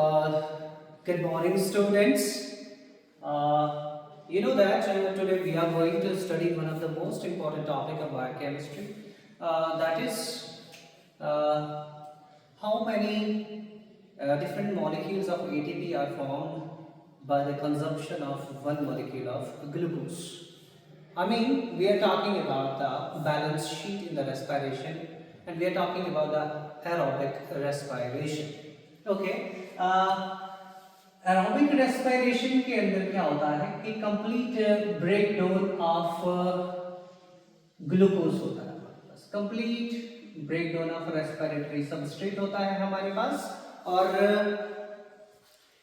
good morning, students. You know that today we are going to study one of the most important topic of biochemistry. That is how many different molecules of ATP are formed by the consumption of one molecule of glucose. I mean, we are talking about the balance sheet in the respiration, and we are talking about the aerobic respiration. Okay. Aerobic respiration के अंदर क्या होता है कि complete breakdown of glucose होता है हमारे पास, complete breakdown of respiratory substrate होता है हमारे पास। और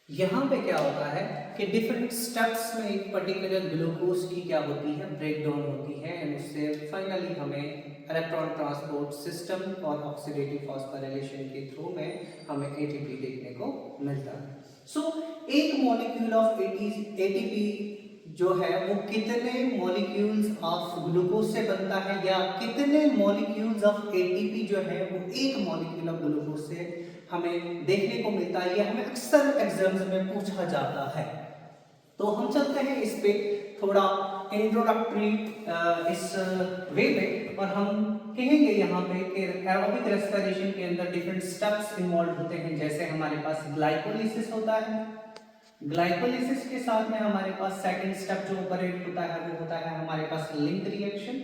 यहाँ पे क्या होता है कि डिफरेंट स्टेप्स में एक पर्टिकुलर ग्लूकोज की क्या होती है, ब्रेकडाउन होती है, एंड उससे फाइनली हमें इलेक्ट्रॉन ट्रांसपोर्ट सिस्टम और ऑक्सीडेटिव फॉस्फोराइलेशन के थ्रू में हमें एटीपी देखने को मिलता है। सो एक मॉलिक्यूल ऑफ एटीपी जो है वो कितने मॉलिक्यूल्स ऑफ ग्लूकोज से बनता है, या कितने मॉलिक्यूल्स ऑफ एटीपी जो है वो एक मॉलिक्यूल ऑफ ग्लूकोज से हमें देखने को मिलता है, ये हमें अक्सर एग्जाम्स में पूछा जाता है। तो हम चलते हैं इस पे थोड़ा इंट्रोडक्टरी इस वे पे, और हम कहेंगे यहाँ पे कि एरोबिक रेस्पिरेशन के अंदर डिफरेंट स्टेप्स इन्वॉल्व होते हैं। जैसे हमारे पास ग्लाइकोलिसिस होता है, ग्लाइकोलिसिस के साथ में हमारे पास सेकंड स्टेप जो ऑपरेट होता है वो होता है हमारे पास लिंक रिएक्शन,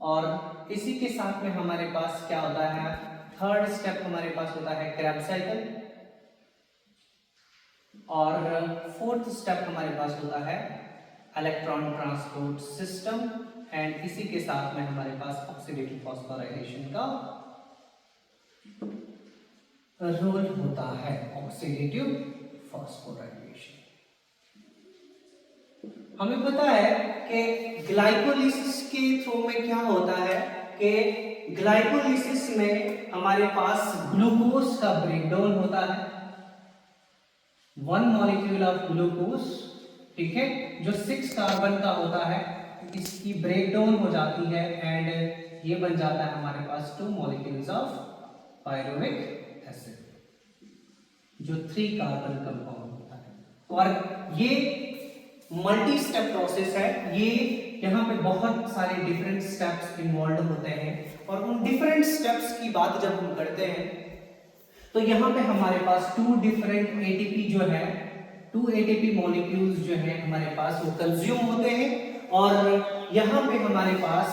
और इसी के साथ में हमारे पास क्या होता है, थर्ड स्टेप हमारे पास होता है क्रेब्स साइकिल, और फोर्थ स्टेप हमारे पास होता है इलेक्ट्रॉन ट्रांसपोर्ट सिस्टम, एंड इसी के साथ में हमारे पास ऑक्सीडेटिव फॉस्फोराइलेशन का रोल होता है, ऑक्सीडेटिव फॉस्फोराइलेशन। हमें पता है कि ग्लाइकोलिसिस के थ्रू में क्या होता है कि ग्लाइकोलिसिस में हमारे पास ग्लूकोज का ब्रेकडाउन होता है, वन मॉलिक्यूल ऑफ ग्लूकोज, ठीक है, जो 6 कार्बन का होता है, इसकी ब्रेकडाउन हो जाती है एंड ये बन जाता है हमारे पास 2 मॉलिक्यूल्स ऑफ पायरुविक एसिड, जो 3 कार्बन कंपाउंड होता है। और ये मल्टी स्टेप प्रोसेस है, ये यहाँ पे बहुत सारे डिफरेंट स्टेप्स इन्वॉल्व होते हैं, और उन डिफरेंट स्टेप्स की बात जब हम करते हैं तो यहाँ पे हमारे पास 2 डिफरेंट एटीपी जो है, 2 एटीपी मॉलिक्यूल्स जो है हमारे पास वो कंज्यूम होते हैं, और यहाँ पे हमारे पास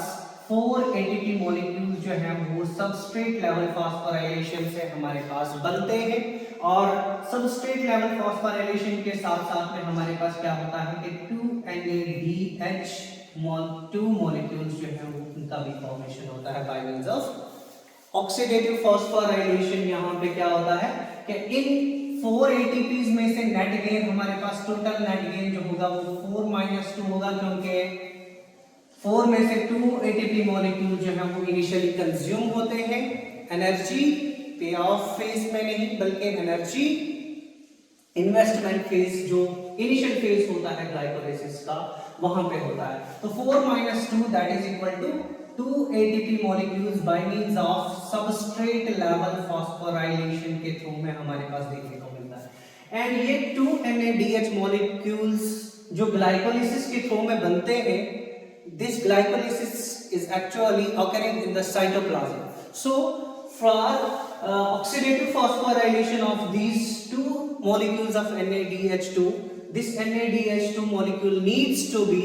4 एटीपी मॉलिक्यूल्स जो है वो सबस्ट्रेट लेवल फॉस्फोराइलेशन से हमारे पास बनते हैं, और सबस्ट्रेट लेवल फॉस्फोराइलेशन के साथ साथ में हमारे पास क्या होता है कि 2 मॉलिक्यूल्स जो है वो उनका भी फॉर्मेशन होता है by means of oxidative phosphorylation. यहाँ पे क्या होता है कि इन 4 एटीपीज में से नेट गेन हमारे पास, टोटल नेट गेन जो होगा वो 4 - 2 होगा, क्योंकि 4 में से 2 एटीपी मॉलिक्यूल जो है वो इनिशियली कंज्यूम होते हैं, एनर्जी पे ऑफ फेज में नहीं बल्कि एनर्जी इन्वेस्टमेंट फेज, जो इनिशियल फेज होता है ग्लाइकोलिसिस का, वहां पे होता है। तो 4 - 2 that is equal to 2 ATP molecules by means of substrate level phosphorylation के थ्रू में हमारे पास देखने को मिलता है। एंड ये 2 NADH molecules जो ग्लाइकोलिसिस के थ्रू में बनते हैं, this glycolysis is actually occurring in the cytoplasm. So for oxidative phosphorylation of these 2 molecules of NADH2, this NADH2 molecule needs to be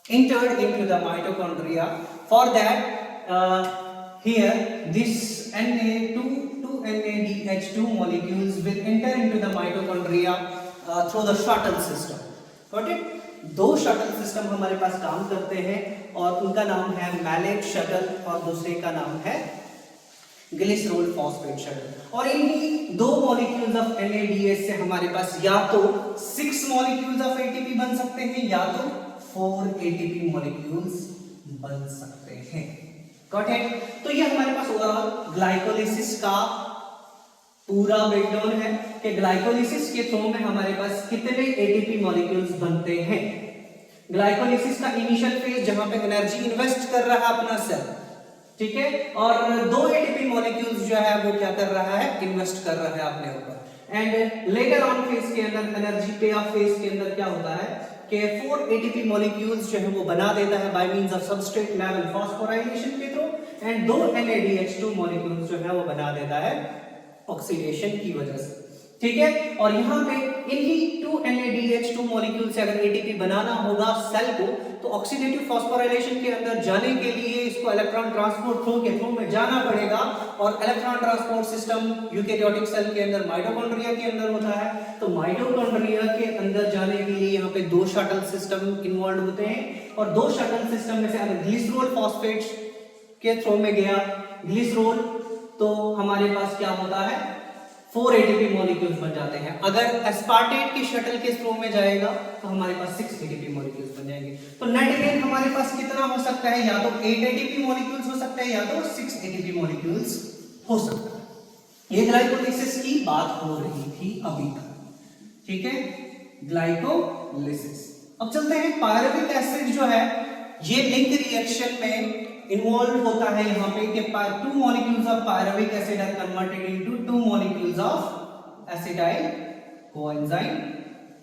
entered into the mitochondria. For that, here this two NADH2 molecules will enter into the mitochondria through the shuttle system. Got it? 2 shuttle system हमारे पास काम करते हैं, और उनका नाम है mallet shuttle और दूसरे का नाम है ग्लिसरोल फॉस्फेट शटल। और इन्हीं 2 मॉलिक्यूल्स ऑफ NADH से हमारे पास या तो 6 मॉलिक्यूल्स ऑफ ATP बन सकते हैं, या तो 4 ATP मॉलिक्यूल्स बन सकते हैं। Got it? तो ये हमारे पास ओवरऑल ग्लाइकोलिसिस का पूरा ब्रेकडाउन है कि ग्लाइकोलिसिस के थ्रू में हमारे पास कितने एटीपी मॉलिक्यूल्स बनते हैं। ग्लाइकोलिसिस का इनिशियल फेज जहां पे एनर्जी इन्वेस्ट कर रहा है अपना सेल, ठीक है। और 2 एटीपी मॉलिक्यूल्स जो है वो क्या कर रहा है, इन्वेस्ट कर रहा है अपने ऊपर। एंड लेटर ऑन फेज के अंदर, एनर्जी पे ऑफ फेज के अंदर क्या होता है कि 4 एटीपी मॉलिक्यूल्स जो है वो बना देता है by means of substrate level phosphorylation के थ्रू, एंड 2 NADH2 मॉलिक्यूल्स जो है वो बना देता है ऑक्सीडेशन की वजह से, ठीक है। और यहाँ पे इन्हीं 2 NADH2 मॉलिक्यूल से अगर एटीपी बनाना होगा सेल को, तो ऑक्सीडेटिव फास्फोराइलेशन के अंदर जाने के लिए इसको इलेक्ट्रॉन ट्रांसपोर्ट फ्लो के थ्रू में जाना पड़ेगा, और electron transport system eukaryotic cell के अंदर माइटोकॉन्ड्रिया के अंदर होता है। तो माइटोकॉन्ड्रिया के अंदर जाने के लिए यहाँ पे 2 शटल सिस्टम इन्वॉल्व होते हैं, और 2 शटल सिस्टम में से अगर ग्लिसरॉल फॉस्फेट के थ्रू में गया ग्लिसरॉल, तो हमारे पास क्या होता है 4 एटीपी मॉलिक्यूल्स बन जाते हैं। अगर एस्पार्टेट के शटल के थ्रू में जाएगा तो हमारे पास 6 एटीपी मॉलिक्यूल्स बन जाएंगे। तो नेट गेन हमारे पास कितना हो सकता है, या तो 8 एटीपी मॉलिक्यूल्स हो सकते हैं या तो 6 एटीपी मॉलिक्यूल्स हो सकता है। ये ग्लाइकोलिसिस की बात हो रही थी अभी तक, ठीक है, ग्लाइकोलिसिस। अब चलते हैं पायरुविक एसिड जो है ये लिंक रिएक्शन में इन्वॉल्व होता है यहाँ पे कि 2 molecules of pyruvic acid are converted into 2 molecules of acetyl coenzyme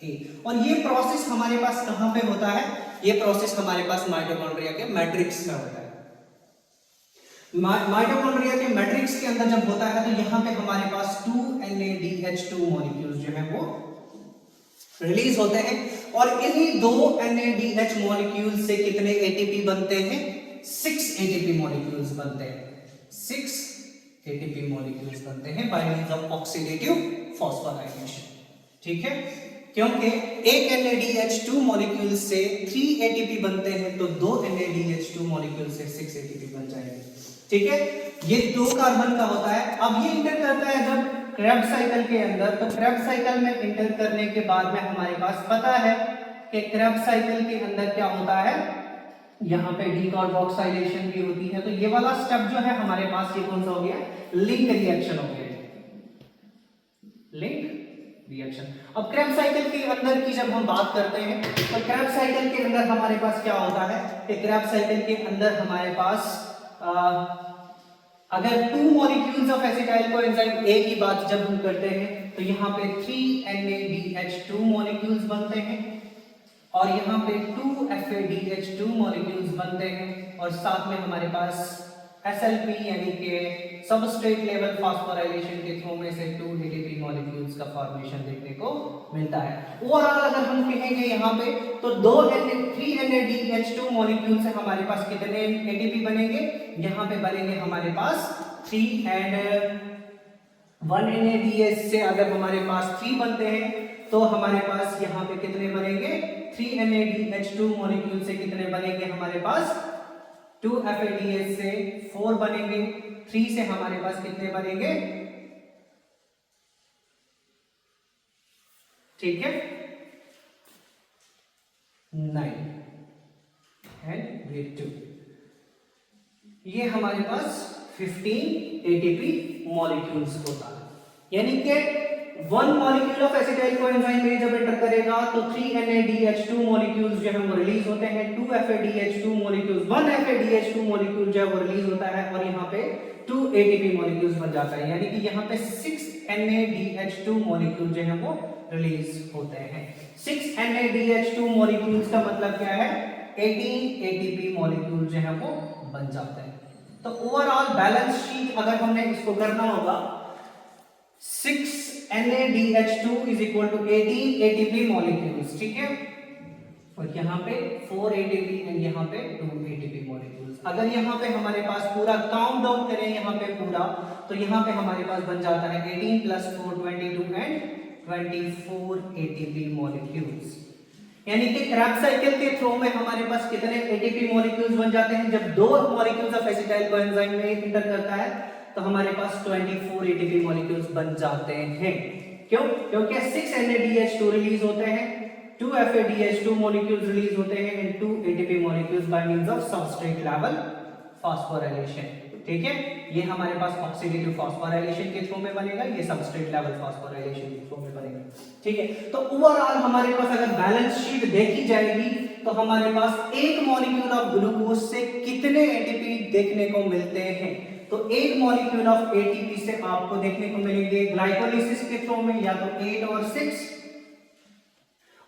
A. और ये प्रोसेस हमारे पास कहां पे होता है, ये प्रोसेस हमारे पास माइटोकॉन्ड्रिया के मैट्रिक्स में होता है। माइटोकॉन्ड्रिया के मैट्रिक्स के अंदर जब होता है तो यहाँ पे हमारे पास 2 NADH2 मॉलिक्यूल्स जो है वो रिलीज होते हैं, और इन्हीं 2 NADH मॉलिक्यूल से कितने एटीपी बनते हैं, 6 एटीपी मॉलिक्यूल्स बनते हैं, 6 एटीपी मॉलिक्यूल्स बनते हैं by means of oxidative phosphorylation, ठीक है। क्योंकि एक NADH2 मॉलिक्यूल से 3 एटीपी बनते हैं, तो 2 NADH2 मॉलिक्यूल से 6 एटीपी बन जाएंगे, ठीक है। ये 2 कार्बन का होता है। अब ये इंटर करता है जब क्रेब्स साइकिल के अंदर, तो क्रेब्स साइकिल में इंटर करने के बाद में हमारे पास पता है कि क्रेब्स साइकिल के अंदर क्या होता है, यहाँ पे डीकार्बोक्सिलेशन भी होती है। तो ये वाला स्टेप जो है हमारे पास ये कौन सा हो गया, लिंक रिएक्शन हो गया, लिंक रिएक्शन। अब क्रेब्स साइकिल के अंदर की जब हम बात करते हैं तो क्रेब्स साइकिल के अंदर हमारे पास क्या होता है कि क्रेब्स साइकिल के अंदर हमारे पास अगर 2 मॉलिक्यूल्स ऑफ एसिटाइल कोएंजाइम ए की बात जब हम करते हैं तो यहाँ पे 3 NADH2 मॉलिक्यूल्स बनते हैं, और यहाँ पे 2 FADH2 मॉलिक्यूल्स बनते हैं, और साथ में हमारे पास SLP यानी कि सबस्ट्रेट लेवल फास्फोराइलेशन के थ्रू में से 2 ATP मॉलिक्यूल्स का फॉर्मेशन देखने को मिलता है। ओवरऑल अगर हम कहेंगे यहाँ पे तो 3 NADH2 मॉलिक्यूल से हमारे पास कितने ATP बनेंगे, यहाँ पे बनेंगे हमारे पास 3, एंड 1 NADH से अगर हमारे पास 3 बनते हैं तो हमारे पास यहाँ पे कितने बनेंगे, 3 NADH2 मॉलिक्यूल से कितने बनेंगे हमारे पास, 2 FADH से 4 बनेंगे, 3 से हमारे पास कितने बनेंगे, ठीक है, 9 एंड 2, ये हमारे पास 15 ATP मॉलिक्यूल्स होता है। यानी कि 1 मॉलिक्यूल ऑफ एसिटाइल कोएंजाइम में जब एंटर करेगा तो 3 NADH2 मॉलिक्यूल्स जो है वो रिलीज होते हैं, 2 FADH2 मॉलिक्यूल्स, 1 FADH2 मॉलिक्यूल जो है वो रिलीज होता है, और यहाँ पे 2 ATP मॉलिक्यूल्स बन जाता है। यानी कि यहाँ पे 6 NADH2 मॉलिक्यूल जो है वो रिलीज होते हैं। 6 NADH2 मॉलिक्यूल्स का मतलब क्या है, 18 ATP मॉलिक्यूल जो है वो बन जाते हैं। तो ओवरऑल बैलेंस शीट अगर हमने इसको करना होगा, 6 NADH2 is equal to 18 ATP molecules, ठीक है, और यहाँ पे 4 ATP एंड यहाँ पे 2 ATP मॉलिक्यूल्स। अगर यहाँ पे हमारे पास पूरा काउंट डाउन करें यहाँ पे पूरा, तो यहाँ पे हमारे पास बन जाता है 18 + 4 22 एंड 24 ATP मॉलिक्यूल्स। यानी कि क्रेब्स साइकिल के थ्रू में हमारे पास कितने ATP मॉलिक्यूल्स बन जाते हैं, जब 2 मॉलिक्यूल्स ऑफ एसिटाइल कोएंजाइम में इंटर करता है तो हमारे पास 24 ATP मॉलिक्यूल्स बन जाते हैं। क्यों? क्योंकि 6 NADH2 रिलीज होते हैं, 2 FADH2 मॉलिक्यूल्स रिलीज होते हैं, and 2 ATP molecules by means of substrate level phosphorylation, ठीक है। ये हमारे पास ऑक्सीडेटिव फास्फोराइलेशन के थ्रू में बनेगा, ये सबस्ट्रेट लेवल फास्फोराइलेशन के थ्रू में बनेगा, ठीक है। तो ओवरऑल हमारे पास अगर बैलेंस शीट देखी जाएगी तो हमारे पास एक मॉलिक्यूल ऑफ ग्लूकोज से कितने एटीपी देखने को मिलते हैं? तो एक मॉलिक्यूल ऑफ एटीपी से आपको देखने को मिलेंगे ग्लाइकोलिसिस के थ्रू में या तो 8 और 6,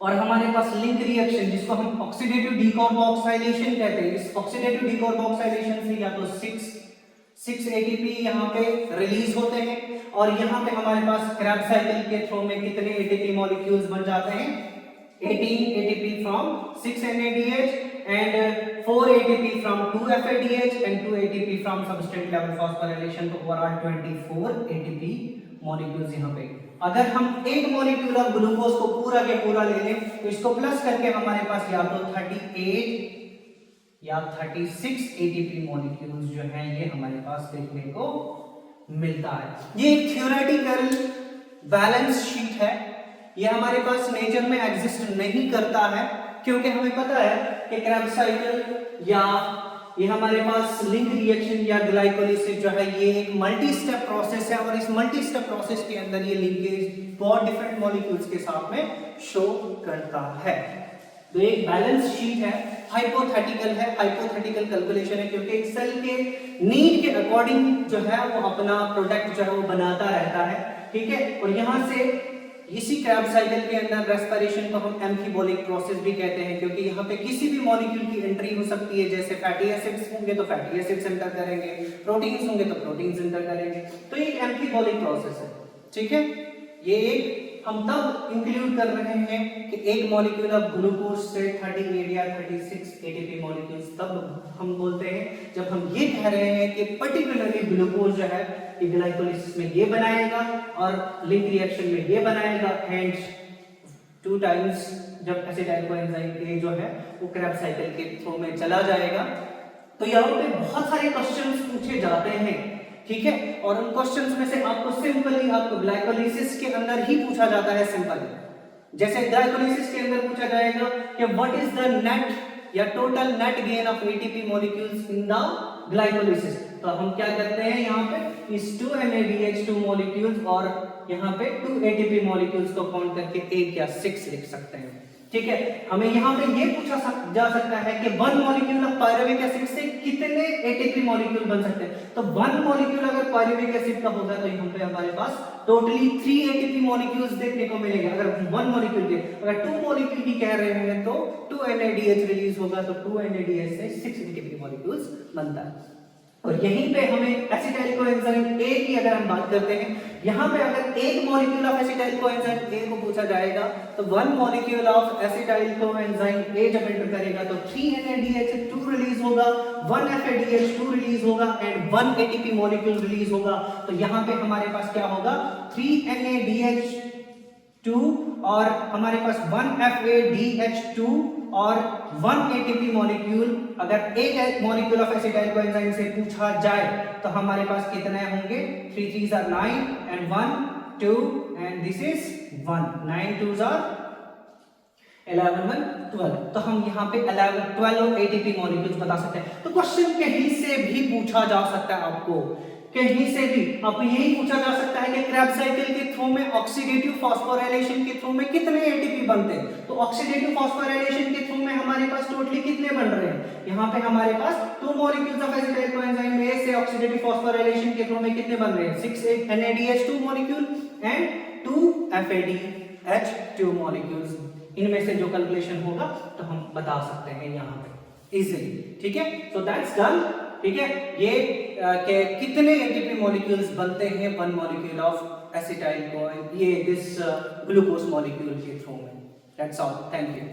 और हमारे पास लिंक रिएक्शन जिसको हम ऑक्सीडेटिव डीकार्बोक्सिलेशन कहते हैं, इस ऑक्सीडेटिव डीकार्बोक्सिलेशन से या तो 6 एटीपी यहाँ पे रिलीज होते हैं, और यहाँ पे हमारे पास क्रैब्स साइकिल के थ्रू में कितने एटीपी मॉलिक्यूल्स बन जाते हैं? 18 ATP from 6 NADH and 4 ATP from 2 FADH and 2 ATP from substrate level phosphorylation, तो ओवरऑल 24 ATP मॉलिक्यूल्स यहाँ पे। अगर हम एक मॉलिक्यूल ऑफ ग्लूकोज को पूरा के पूरा ले लें तो इसको प्लस करके हमारे पास या तो 38 या 36 ATP मॉलिक्यूल्स जो हैं ये हमारे पास देखने को मिलता है। ये एक थ्योरेटिकल बैलेंस शीट है, ये हमारे पास नेचर में एग्जिस्ट नहीं करता है, क्योंकि हमें पता है कि क्रैब्स साइकिल या ये हमारे पास लिंक रिएक्शन या ग्लाइकोलिसिस जो है ये एक मल्टी स्टेप प्रोसेस है, और इस मल्टी स्टेप प्रोसेस के अंदर ये लिंकेज बहुत डिफरेंट मॉलिक्यूल्स के साथ में शो करता है। तो एक बैलेंस शीट है, हाइपोथेटिकल कैलकुलेशन है, क्योंकि एक सेल के नीड के अकॉर्डिंग जो है वो अपना प्रोडक्ट जो है वो बनाता रहता है, ठीक है। और यहाँ से इसी क्रैब साइकिल के अंदर रेस्पिरेशन को हम एम्फीबोलिक प्रोसेस भी कहते हैं, क्योंकि यहाँ पे किसी भी मॉलिक्यूल की एंट्री हो सकती है, जैसे फैटी एसिड्स होंगे तो फैटी एसिड्स एंटर करेंगे, प्रोटीन्स होंगे तो प्रोटीन्स एंटर करेंगे, तो ये एम्फीबोलिक प्रोसेस है, ठीक है। ये एक हम तब इंक्लूड कर रहे हैं कि एक मॉलिक्यूल ऑफ ग्लूकोज से 38 या 36 एटीपी मॉलिक्यूल्स तब हम बोलते हैं जब हम ये कह रहे हैं कि पर्टिकुलरली ग्लूकोज जो है ग्लाइकोलिसिस में ये बनाएगा और लिंक रिएक्शन में ये बनाएगा, एंड 2 टाइम्स जब एसिटाइल कोएंजाइम A जो है वो क्रैब साइकिल के थ्रू में चला जाएगा। तो यहाँ पे बहुत सारे क्वेश्चंस पूछे जाते हैं, ठीक है, और उन क्वेश्चंस में से आपको सिंपली आपको ग्लाइकोलिसिस के अंदर ही पूछा जाता है सिंपली। जैसे ग्लाइकोलिसिस के अंदर पूछा जाएगा कि व्हाट इज द नेट या total net gain of ATP molecules in the glycolysis, तो हम क्या करते हैं यहाँ पे इस 2 NADH2 मॉलिक्यूल्स और यहाँ पे 2 ATP मॉलिक्यूल्स को काउंट करके 1 या 6 लिख सकते हैं, ठीक है। हमें यहाँ पे ये पूछा जा सकता है कि 1 मॉलिक्यूल ऑफ पायरुविक एसिड से कितने एटीपी मॉलिक्यूल बन सकते हैं, तो 1 मॉलिक्यूल अगर पायरुविक एसिड का होगा तो यहाँ पे हमारे पास टोटली 3 एटीपी मॉलिक्यूल्स देखने को मिलेंगे। अगर 1 मॉलिक्यूल के अगर 2 मॉलिक्यूल की कह रहे हैं तो 2 NADH रिलीज होगा, तो 2 NADH से 6 एटीपी मॉलिक्यूल्स बनता है। और यहीं पे हमें एसिटाइल कोएंजाइम A की अगर हम बात करते हैं, यहाँ पे अगर एक molecule of acetyl coenzyme A को पूछा जाएगा तो 1 molecule of acetyl coenzyme A जब एंटर करेगा तो 3 NADH2 रिलीज होगा, 1 FADH2 रिलीज होगा एंड 1 ATP मॉलिक्यूल रिलीज होगा। तो यहाँ पे हमारे पास क्या होगा 3 NADH2 और हमारे पास 1 FADH2 और 1 ATP मॉलिक्यूल। अगर एक मॉलिक्यूल ऑफ एसिटाइल कोएंजाइम से पूछा जाए तो हमारे पास कितने होंगे 3 3s are 9 and 1 2 and this is 1, 9 2s are 11 1 12, तो हम यहाँ पे 11 12 ATP मॉलिक्यूल्स बता सकते हैं। तो क्वेश्चन कहीं से भी पूछा जा सकता है, आपको कहीं से भी आपको यही पूछा जा सकता है कि क्रैब साइकिल के थ्रू में ऑक्सीडेटिव फॉस्फोराइलेशन के थ्रू में कितने एटीपी बनते हैं, तो ऑक्सीडेटिव फॉस्फोराइलेशन के थ्रू में हमारे पास टोटली कितने बन रहे हैं, यहाँ पे हमारे पास 2 molecules of acetyl coenzyme A से ऑक्सीडेटिव फॉस्फोराइलेशन के थ्रू में कितने बन रहे हैं 6 NADH2 molecule and 2 FADH2 molecules. इनमें से जो कैलकुलेशन होगा तो हम बता सकते हैं यहाँ पे इजीली, ठीक है। सो दैट्स डन, ठीक है। ये के कितने एटीपी मॉलिक्यूल्स बनते हैं 1 मॉलिक्यूल ऑफ एसिटाइल को ये दिस ग्लूकोज मॉलिक्यूल के थ्रू में। That's all, thank you.